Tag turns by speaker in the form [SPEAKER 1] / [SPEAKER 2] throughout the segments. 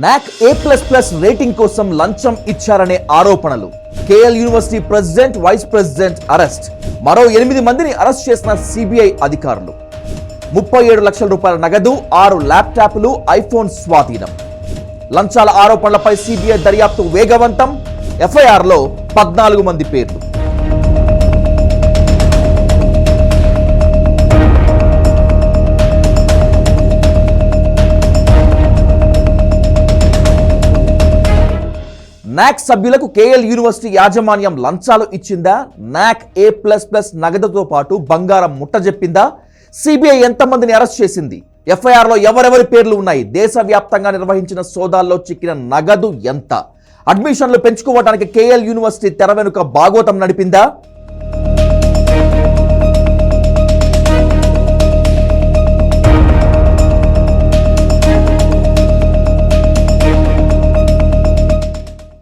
[SPEAKER 1] నాక్ A++ rating కోసం లంచం ఇచ్చారనే ఆరోపణలు. KL University president, vice president arrest. మరో 8 మందిని అరెస్ట్ చేసిన సిబిఐ అధికారులు. 37 లక్షల రూపాయల నగదు, 6 ల్యాప్టాప్లు, ఐఫోన్ స్వాధీనం. లంచాల ఆరోపణలపై సిబిఐ దర్యాప్తు వేగవంతం. ఎఫ్ఐఆర్లో 14 మంది పేర్లు. నాక్ సభ్యులకు కేఎల్ యూనివర్సిటీ యాజమాన్యం లంచాలు ఇచ్చిందా? నాక్ A++ నగదుతో పాటు బంగారం ముట్టజెప్పిందా? సిబిఐ ఎంతమందిని అరెస్ట్ చేసింది? ఎఫ్ఐఆర్లో ఎవరెవరి పేర్లు ఉన్నాయి? దేశవ్యాప్తంగా నిర్వహించిన సోదాల్లో చిక్కిన నగదు ఎంత? అడ్మిషన్లు పెంచుకోవడానికి కేఎల్ యూనివర్సిటీ తెర వెనుక భాగోతం నడిపిందా?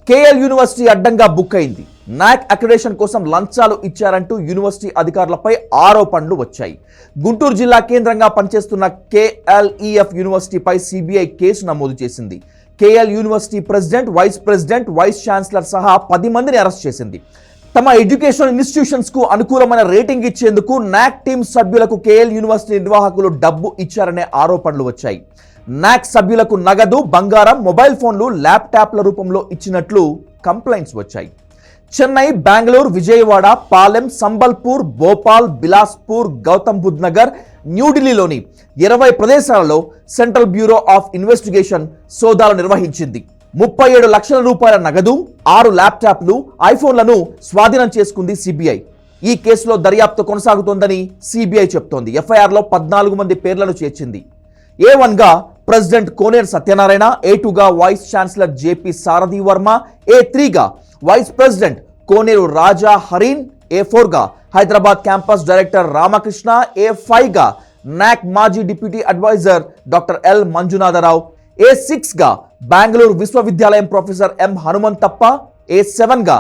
[SPEAKER 1] కేఎల్ యూనివర్సిటీ అడ్డంగా బుక్ అయింది. నాక్ అక్రిడేషన్ కోసం లంచాలు ఇచ్చారంటూ యూనివర్సిటీ అధికారులపై ఆరోపణలు వచ్చాయి. గుంటూరు జిల్లా కేంద్రంగా పనిచేస్తున్న కేఎల్ఈఎఫ్ యూనివర్సిటీపై సిబిఐ కేసు నమోదు చేసింది. KL University president, vice chancellor సహా 10 మందిని అరెస్ట్ చేసింది. తమ ఎడ్యుకేషనల్ ఇన్స్టిట్యూషన్స్ కు అనుకూలమైన రేటింగ్ ఇచ్చేందుకు నాక్ టీమ్ సభ్యులకు కేఎల్ యూనివర్సిటీ నిర్వాహకులు డబ్బు ఇచ్చారనే ఆరోపణలు వచ్చాయి. నాక్ సభ్యులకు నగదు, బంగారం, మొబైల్ ఫోన్లు, ల్యాప్టాప్ల రూపంలో ఇచ్చినట్లు కంప్లైంట్స్ వచ్చాయి. చెన్నై, బెంగళూరు, విజయవాడ, పాలెం, సంబల్పూర్, భోపాల్, బిలాస్పూర్, గౌతమ్ బుద్ధ్ నగర్, న్యూఢిల్లీలోని 20 ప్రదేశాలలో సెంట్రల్ బ్యూరో ఆఫ్ ఇన్వెస్టిగేషన్ సోదాలు నిర్వహించింది. 37 లక్షల రూపాయల నగదు, 6 ల్యాప్టాప్లు, ఐఫోన్లను స్వాధీనం చేసుకుంది సిబిఐ. ఈ కేసులో దర్యాప్తు కొనసాగుతోందని సిబిఐ చెప్తోంది. ఎఫ్ఐఆర్లో 14 మంది పేర్లను చేర్చింది. A1గా ప్రెసిడెంట్ కోనేరు సత్యనారాయణ, A2గా వైస్ ఛాన్సలర్ జేపీ సారథి వర్మ, A3గా వైస్ ప్రెసిడెంట్ కోనేరు రాజా హరీన్, A4గా హైదరాబాద్ క్యాంపస్ డైరెక్టర్ రామకృష్ణ, A5గా నాక్ మాజీ deputy adviser doctor L మంజునాథరావు, A6గా Bengaluru విశ్వవిద్యాలయం ప్రొఫెసర్ ఎం హనుమంతప్ప, A7గా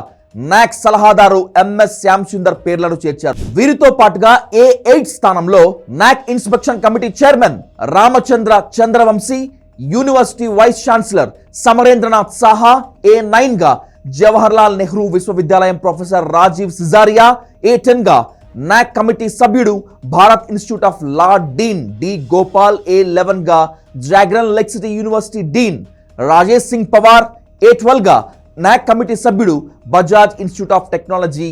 [SPEAKER 1] నాక్ సలహాదారు ఎంఎస్ శ్యామ్ సుందర్ పేర్లను చేర్చారు. వీరితో పాటుగా A8 స్థానంలో NAAC inspection committee chairman Ramachandra Chandravanshi, university vice chancellor Samarendranath Saha, A9గా జవహర్లాల్ నెహ్రూ విశ్వవిద్యాలయం ప్రొఫెసర్ రాజీవ్ సిజారియా, A10గా నాక్ కమిటీ సభ్యుడు Bharat institute of law dean D Gopal, A11గా Jagran Lakecity university dean Rajesh Singh Pawar, A12గా నాక్ కమిటీ సభ్యుడు Bajaj institute of technology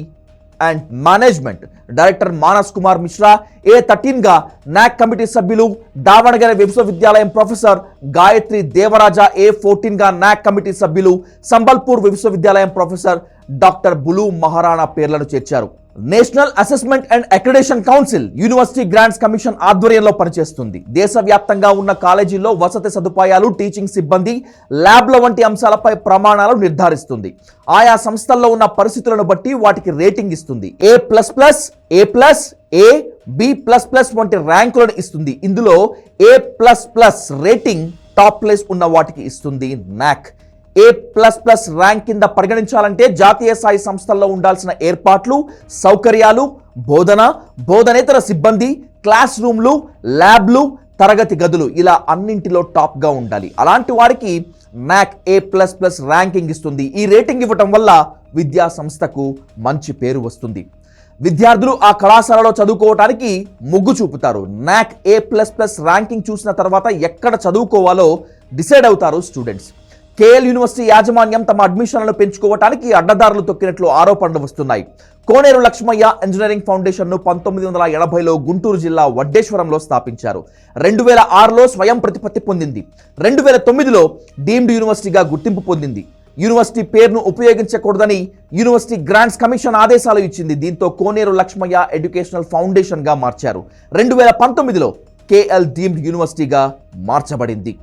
[SPEAKER 1] and management director Manas Kumar Mishra, A13గా నాక్ కమిటీ సభ్యులు దావణగెర విశ్వవిద్యాలయం ప్రొఫెసర్ గాయత్రి దేవరాజ, A14గా నాక్ కమిటీ సభ్యులు సంబల్పూర్ విశ్వవిద్యాలయం ప్రొఫెసర్ డాక్టర్ బులు మహారాణా పేర్లను చేర్చారు. National assessment and accreditation council university grants commission ఆధ్వర్యంలో పనిచేస్తుంది. దేశవ్యాప్తంగా ఉన్న కాలేజీల్లో వసతి సదుపాయాలు, టీచింగ్ సిబ్బంది, ల్యాబ్ల వంటి అంశాలపై ప్రమాణాలు నిర్ధారిస్తుంది. ఆయా సంస్థల్లో ఉన్న పరిస్థితులను బట్టి వాటికి రేటింగ్ ఇస్తుంది. A++, A+, B++ వంటి ర్యాంకులను ఇస్తుంది. ఇందులో A++ రేటింగ్ టాప్ ప్లేస్ ఉన్న వాటికి ఇస్తుంది నాక్. A++ ర్యాంక్ కింద పరిగణించాలంటే జాతీయ స్థాయి సంస్థల్లో ఉండాల్సిన ఏర్పాట్లు, సౌకర్యాలు, బోధనేతర సిబ్బంది, క్లాస్ రూమ్లు, ల్యాబ్లు, తరగతి గదులు ఇలా అన్నింటిలో టాప్గా ఉండాలి. అలాంటి వారికి నాక్ A++ ర్యాంకింగ్ ఇస్తుంది. ఈ రేటింగ్ ఇవ్వటం వల్ల విద్యా సంస్థకు మంచి పేరు వస్తుంది. విద్యార్థులు ఆ కళాశాలలో చదువుకోవటానికి మొగ్గు చూపుతారు. నాక్ A++ ర్యాంకింగ్ చూసిన తర్వాత ఎక్కడ చదువుకోవాలో డిసైడ్ అవుతారు స్టూడెంట్స్. కేఎల్ యూనివర్సిటీ యాజమాన్యం తమ అడ్మిషన్లను పెంచుకోవటానికి అడ్డదారులు తొక్కినట్లు ఆరోపణలు వస్తున్నాయి. కోనేరు లక్ష్మయ్య ఇంజనీరింగ్ ఫౌండేషన్ను 1980లో గుంటూరు జిల్లా వడ్డేశ్వరంలో స్థాపించారు. 2006లో స్వయం ప్రతిపత్తి పొందింది. 2009లో డీమ్డ్ యూనివర్సిటీగా గుర్తింపు పొందింది. యూనివర్సిటీ పేరును ఉపయోగించకూడదని యూనివర్సిటీ గ్రాంట్స్ కమిషన్ ఆదేశాలు ఇచ్చింది. దీంతో కోనేరు లక్ష్మయ్య ఎడ్యుకేషనల్ ఫౌండేషన్గా మార్చారు. 2019లో కేఎల్ డీమ్డ్ యూనివర్సిటీగా మార్చబడింది.